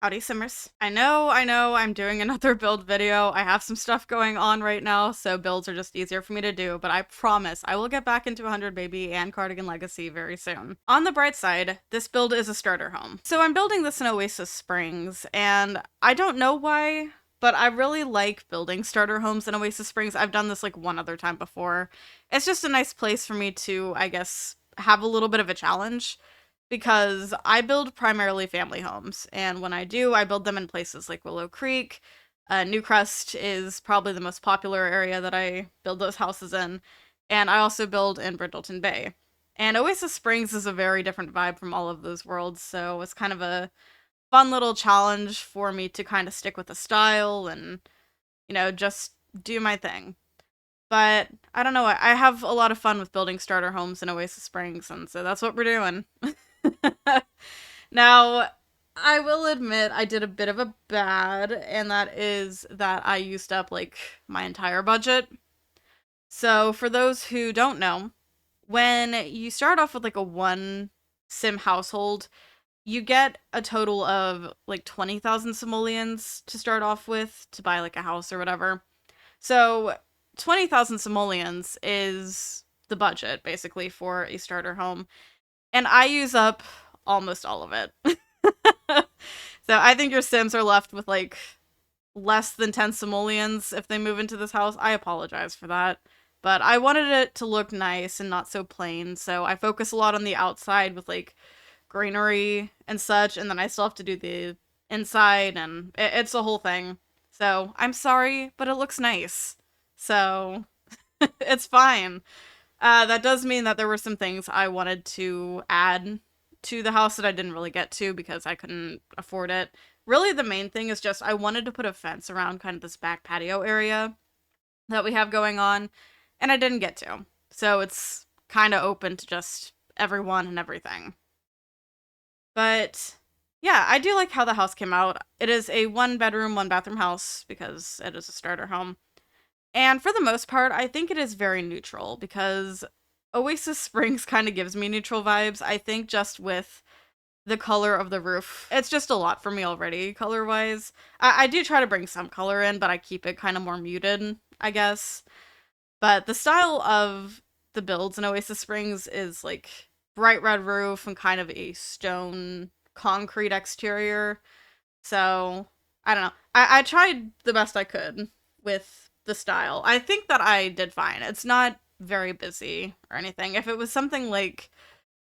Howdy, Simmers. I know, I'm doing another build video. I have some stuff going on right now, so builds are just easier for me to do, but I promise I will get back into 100 Baby and Cardigan Legacy very soon. On the bright side, this build is a starter home. So I'm building this in Oasis Springs, and I don't know why, but I really like building starter homes in Oasis Springs. I've done this like one other time before. It's just a nice place for me to, I guess, have a little bit of a challenge because I build primarily family homes, and when I do, I build them in places like Willow Creek. Newcrest is probably the most popular area that I build those houses in, and I also build in Brindleton Bay. And Oasis Springs is a very different vibe from all of those worlds, so it's kind of a fun little challenge for me to kind of stick with the style and, just do my thing. But I don't know, I have a lot of fun with building starter homes in Oasis Springs, and so that's what we're doing. Now, I will admit I did a bit of a bad, and that is that I used up like my entire budget. So, for those who don't know, when you start off with like a one sim household, you get a total of like 20,000 simoleons to start off with to buy like a house or whatever. So, 20,000 simoleons is the budget basically for a starter home, and I use up almost all of it. So I think your Sims are left with like less than 10 simoleons if they move into this house. I apologize for that. But I wanted it to look nice and not so plain, so I focus a lot on the outside with like greenery and such, and then I still have to do the inside, and it's a whole thing. So I'm sorry, but it looks nice. So it's fine. That does mean that there were some things I wanted to add to the house that I didn't really get to because I couldn't afford it. Really, the main thing is just I wanted to put a fence around kind of this back patio area that we have going on, and I didn't get to. So it's kind of open to just everyone and everything. But yeah, I do like how the house came out. It is a one bedroom, one bathroom house because it is a starter home. And for the most part, I think it is very neutral because Oasis Springs kind of gives me neutral vibes. I think just with the color of the roof, it's just a lot for me already, color wise. I do try to bring some color in, but I keep it kind of more muted, I guess. But the style of the builds in Oasis Springs is like bright red roof and kind of a stone concrete exterior. So I don't know. I tried the best I could with the style. I think that I did fine. It's not very busy or anything. If it was something like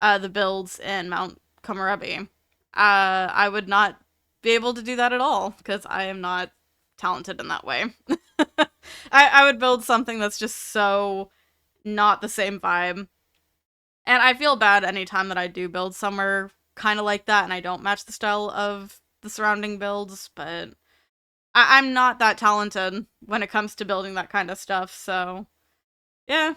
the builds in Mount Komorebi, I would not be able to do that at all because I am not talented in that way. I would build something that's just so not the same vibe. And I feel bad anytime that I do build somewhere kind of like that and I don't match the style of the surrounding builds, but I'm not that talented when it comes to building that kind of stuff, so yeah.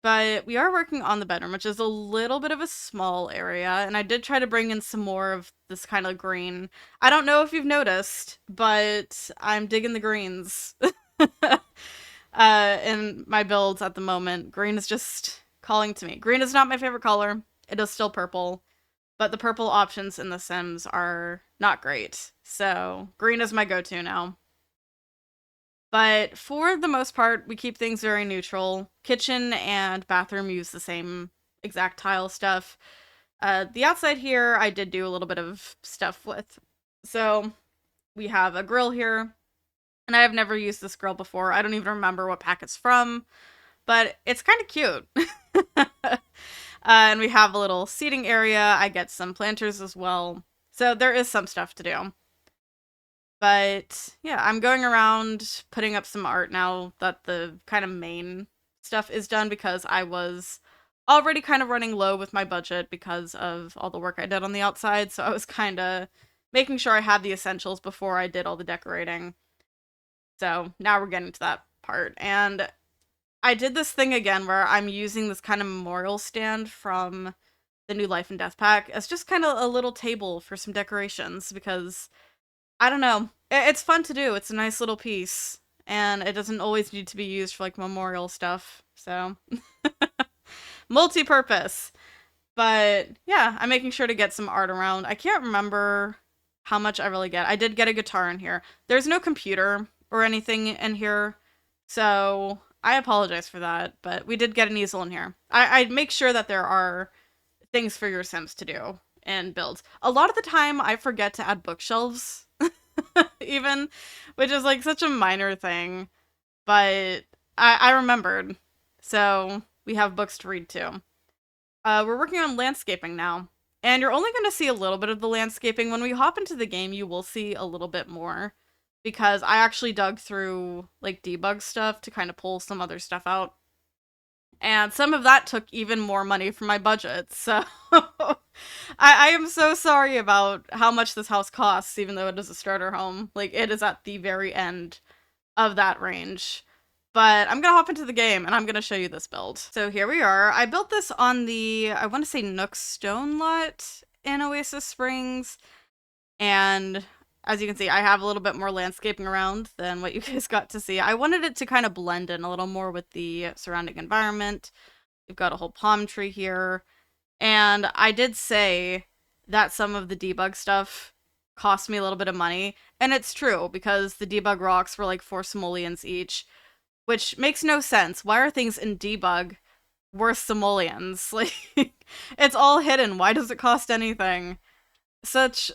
But we are working on the bedroom, which is a little bit of a small area, and I did try to bring in some more of this kind of green. I don't know if you've noticed, but I'm digging the greens in my builds at the moment. Green is just calling to me. Green is not my favorite color. It is still purple, but the purple options in The Sims are not great. So green is my go-to now. But for the most part, we keep things very neutral. Kitchen and bathroom use the same exact tile stuff. The outside here, I did do a little bit of stuff with. So we have a grill here, and I have never used this grill before. I don't even remember what pack it's from, but it's kind of cute. And we have a little seating area. I get some planters as well. So there is some stuff to do. But yeah, I'm going around putting up some art now that the kind of main stuff is done because I was already kind of running low with my budget because of all the work I did on the outside. So I was kind of making sure I had the essentials before I did all the decorating. So now we're getting to that part. And I did this thing again where I'm using this kind of memorial stand from the new Life and Death pack as just kind of a little table for some decorations because I don't know. It's fun to do. It's a nice little piece, and it doesn't always need to be used for like memorial stuff. So, multi-purpose. But yeah, I'm making sure to get some art around. I can't remember how much I really get. I did get a guitar in here. There's no computer or anything in here, so I apologize for that, but we did get an easel in here. I make sure that there are things for your Sims to do and builds. A lot of the time, I forget to add bookshelves, even, which is like such a minor thing, but I remembered. So we have books to read too. We're working on landscaping now, and you're only going to see a little bit of the landscaping. When we hop into the game, you will see a little bit more, because I actually dug through like debug stuff to kind of pull some other stuff out. And some of that took even more money from my budget, so I am so sorry about how much this house costs, even though it is a starter home. Like, it is at the very end of that range. But I'm gonna hop into the game, and I'm gonna show you this build. So here we are. I built this on the, I want to say Nook Stone lot in Oasis Springs, and as you can see, I have a little bit more landscaping around than what you guys got to see. I wanted it to kind of blend in a little more with the surrounding environment. We've got a whole palm tree here. And I did say that some of the debug stuff cost me a little bit of money. And it's true, because the debug rocks were like 4 simoleons each, which makes no sense. Why are things in debug worth simoleons? Like, it's all hidden. Why does it cost anything? Such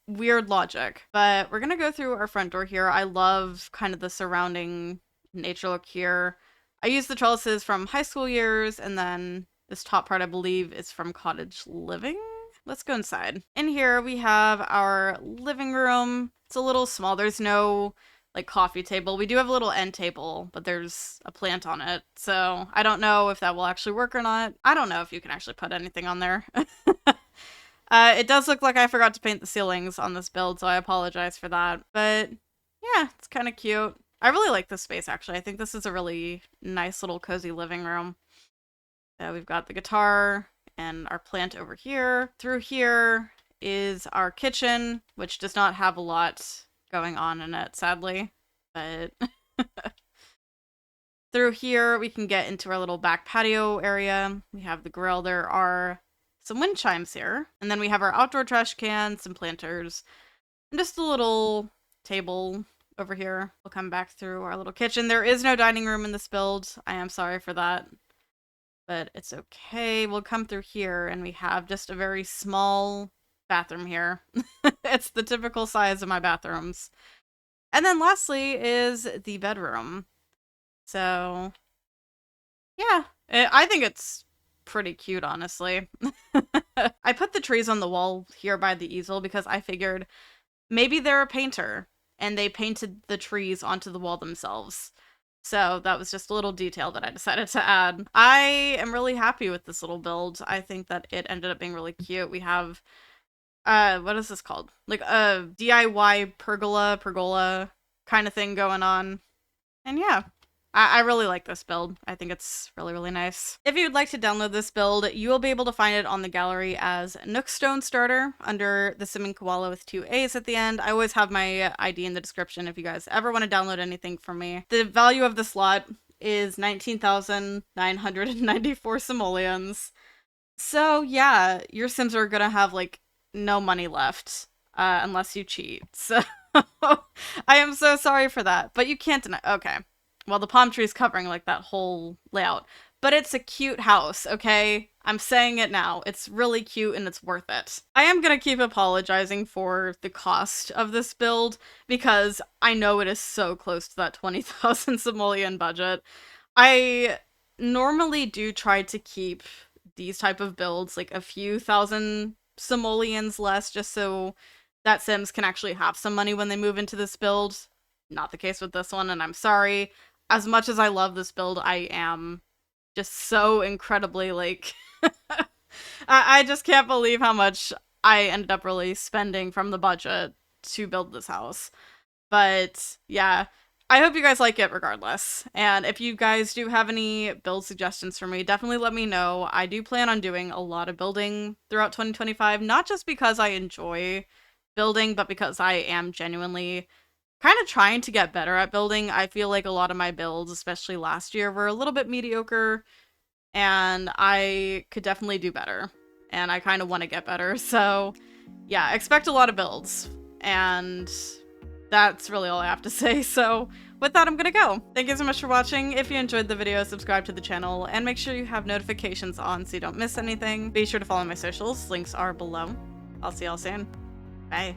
weird logic. But we're gonna go through our front door here. I love kind of the surrounding nature look here. I used the trellises from high school years, and then this top part I believe is from cottage living. Let's go inside. In here we have our living room. It's a little small. There's no like coffee table. We do have a little end table, but there's a plant on it. So I don't know if that will actually work or not. I don't know if you can actually put anything on there. It does look like I forgot to paint the ceilings on this build, so I apologize for that. But yeah, it's kind of cute. I really like this space, actually. I think this is a really nice little cozy living room. We've got the guitar and our plant over here. Through here is our kitchen, which does not have a lot going on in it, sadly. But through here, we can get into our little back patio area. We have the grill. There are some wind chimes here. And then we have our outdoor trash can, some planters, and just a little table over here. We'll come back through our little kitchen. There is no dining room in this build. I am sorry for that, but it's okay. We'll come through here, and we have just a very small bathroom here. It's the typical size of my bathrooms. And then lastly is the bedroom. So yeah, I think it's pretty cute, honestly. I put the trees on the wall here by the easel because I figured maybe they're a painter and they painted the trees onto the wall themselves. So that was just a little detail that I decided to add. I am really happy with this little build. I think that it ended up being really cute. We have, what is this called? Like a DIY pergola kind of thing going on. And yeah, I really like this build. I think it's really, really nice. If you'd like to download this build, you will be able to find it on the gallery as Nookstone Starter under TheSimmingKoalaa with 2 A's at the end. I always have my ID in the description if you guys ever want to download anything from me. The value of the slot is 19,994 simoleons. So yeah, your Sims are gonna have like no money left unless you cheat. So I am so sorry for that, but you can't deny. Okay. Well, the palm tree is covering like that whole layout, but it's a cute house, okay? I'm saying it now. It's really cute and it's worth it. I am gonna keep apologizing for the cost of this build because I know it is so close to that 20,000 simoleon budget. I normally do try to keep these type of builds like a few thousand simoleons less just so that Sims can actually have some money when they move into this build. Not the case with this one, and I'm sorry. As much as I love this build, I am just so incredibly, like, I just can't believe how much I ended up really spending from the budget to build this house. But yeah, I hope you guys like it regardless. And if you guys do have any build suggestions for me, definitely let me know. I do plan on doing a lot of building throughout 2025, not just because I enjoy building, but because I am genuinely kind of trying to get better at building. I feel like a lot of my builds, especially last year, were a little bit mediocre, and I could definitely do better. And I kind of want to get better, so yeah, expect a lot of builds And that's really all I have to say. So with that, I'm gonna go. Thank you so much for watching. If you enjoyed the video, subscribe to the channel and make sure you have notifications on so you don't miss anything. Be sure to follow my socials. Links are below. I'll see y'all soon. Bye.